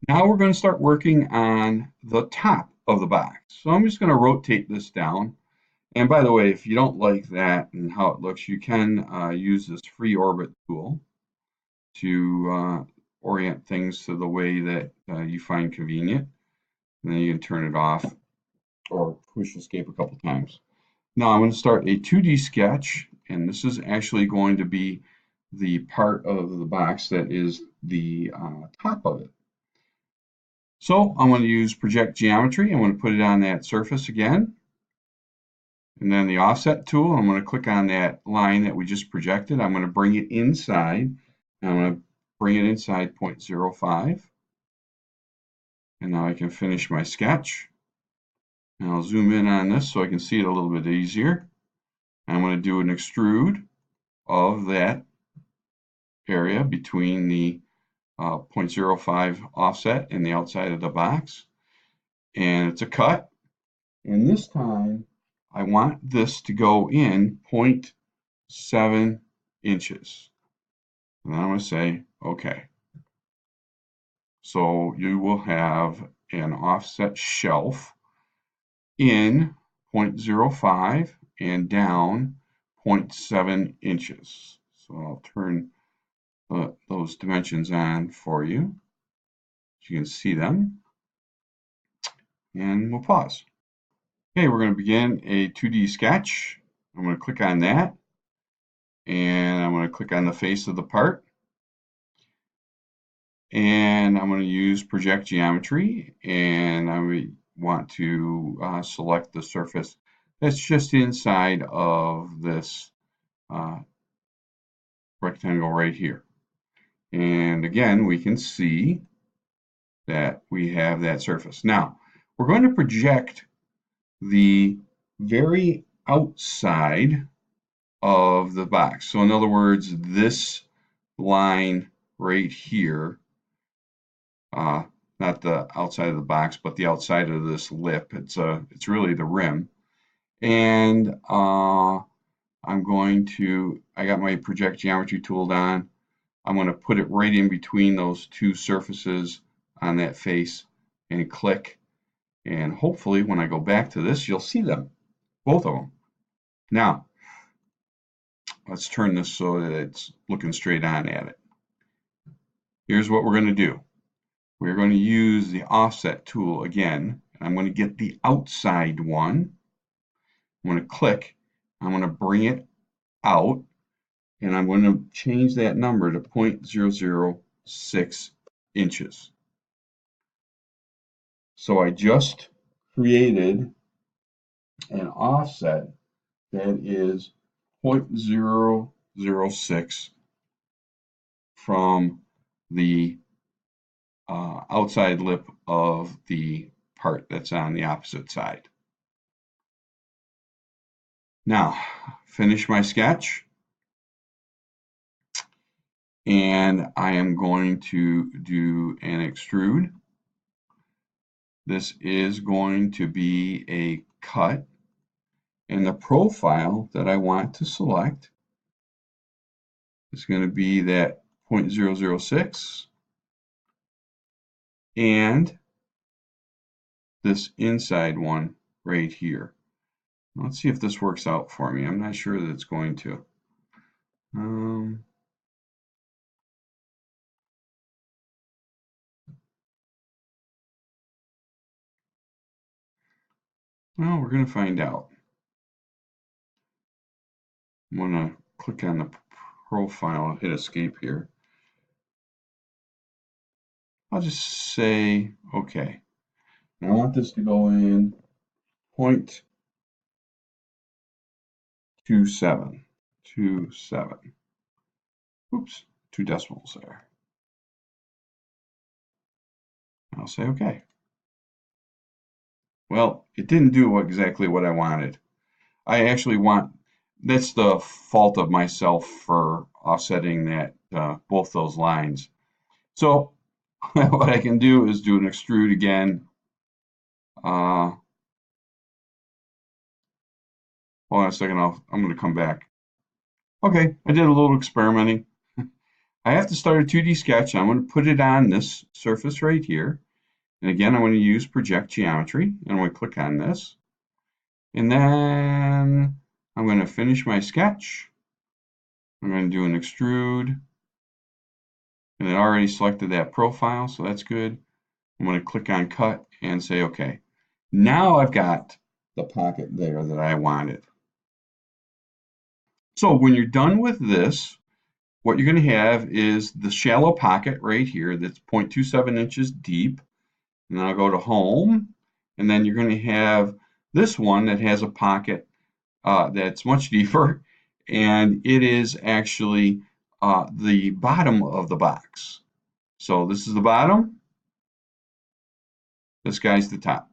Now we're going to start working on the top of the box. So I'm just going to rotate this down. And by the way, if you don't like that and how it looks, you can use this free orbit tool to orient things to the way that you find convenient. And then you can turn it off or push escape a couple times. Now I'm going to start a 2D sketch, and this is actually going to be the part of the box that is the top of it. So I'm going to use project geometry. I'm going to put it on that surface again. And then the offset tool, I'm going to click on that line that we just projected. I'm going to bring it inside. I'm going to bring it inside 0.05. And now I can finish my sketch. And I'll zoom in on this so I can see it a little bit easier. I'm going to do an extrude of that area between the 0.05 offset and the outside of the box. And it's a cut. And this time, I want this to go in 0.7 inches. And then I'm going to say, OK. So you will have an offset shelf in 0.05 and down 0.7 inches. So I'll turn those dimensions on for you so you can see them. And we'll pause. Okay, we're going to begin a 2D sketch. I'm going to click on that. And I'm going to click on the face of the part. And I'm going to use project geometry. And I want to select the surface that's just inside of this rectangle right here. And again, we can see that we have that surface. Now, we're going to project the very outside of the box. So in other words, this line right here, not the outside of the box, but the outside of this lip. It's really the rim. And I got my project geometry tool on. I'm going to put it right in between those two surfaces on that face and click. And hopefully when I go back to this, you'll see them, both of them. Now, let's turn this so that it's looking straight on at it. Here's what we're going to do. We're going to use the offset tool again. I'm going to get the outside one. I'm going to click. I'm going to bring it out. And I'm going to change that number to 0.006 inches. So I just created an offset that is 0.006 from the outside lip of the part that's on the opposite side. Now, finish my sketch. And I am going to do an extrude. This is going to be a cut. And the profile that I want to select is going to be that 0.006 and this inside one right here. Let's see if this works out for me. I'm not sure that it's going to. Well, we're going to find out. I'm going to click on the profile, hit escape here. I'll just say OK. And I want this to go in 0.27. Oops, 2 decimals there. I'll say OK. Well, it didn't do exactly what I wanted. I actually that's the fault of myself for offsetting that both those lines. So what I can do is do an extrude again. Hold on a second, I'm going to come back. Okay, I did a little experimenting. I have to start a 2D sketch. I'm going to put it on this surface right here. And again, I'm going to use project geometry. And I'm going to click on this. And then I'm going to finish my sketch. I'm going to do an extrude. And it already selected that profile, so that's good. I'm going to click on cut and say OK. Now I've got the pocket there that I wanted. So when you're done with this, what you're going to have is the shallow pocket right here that's 0.27 inches deep. And then I'll go to home. And then you're going to have this one that has a pocket that's much deeper. And it is actually the bottom of the box. So this is the bottom. This guy's the top.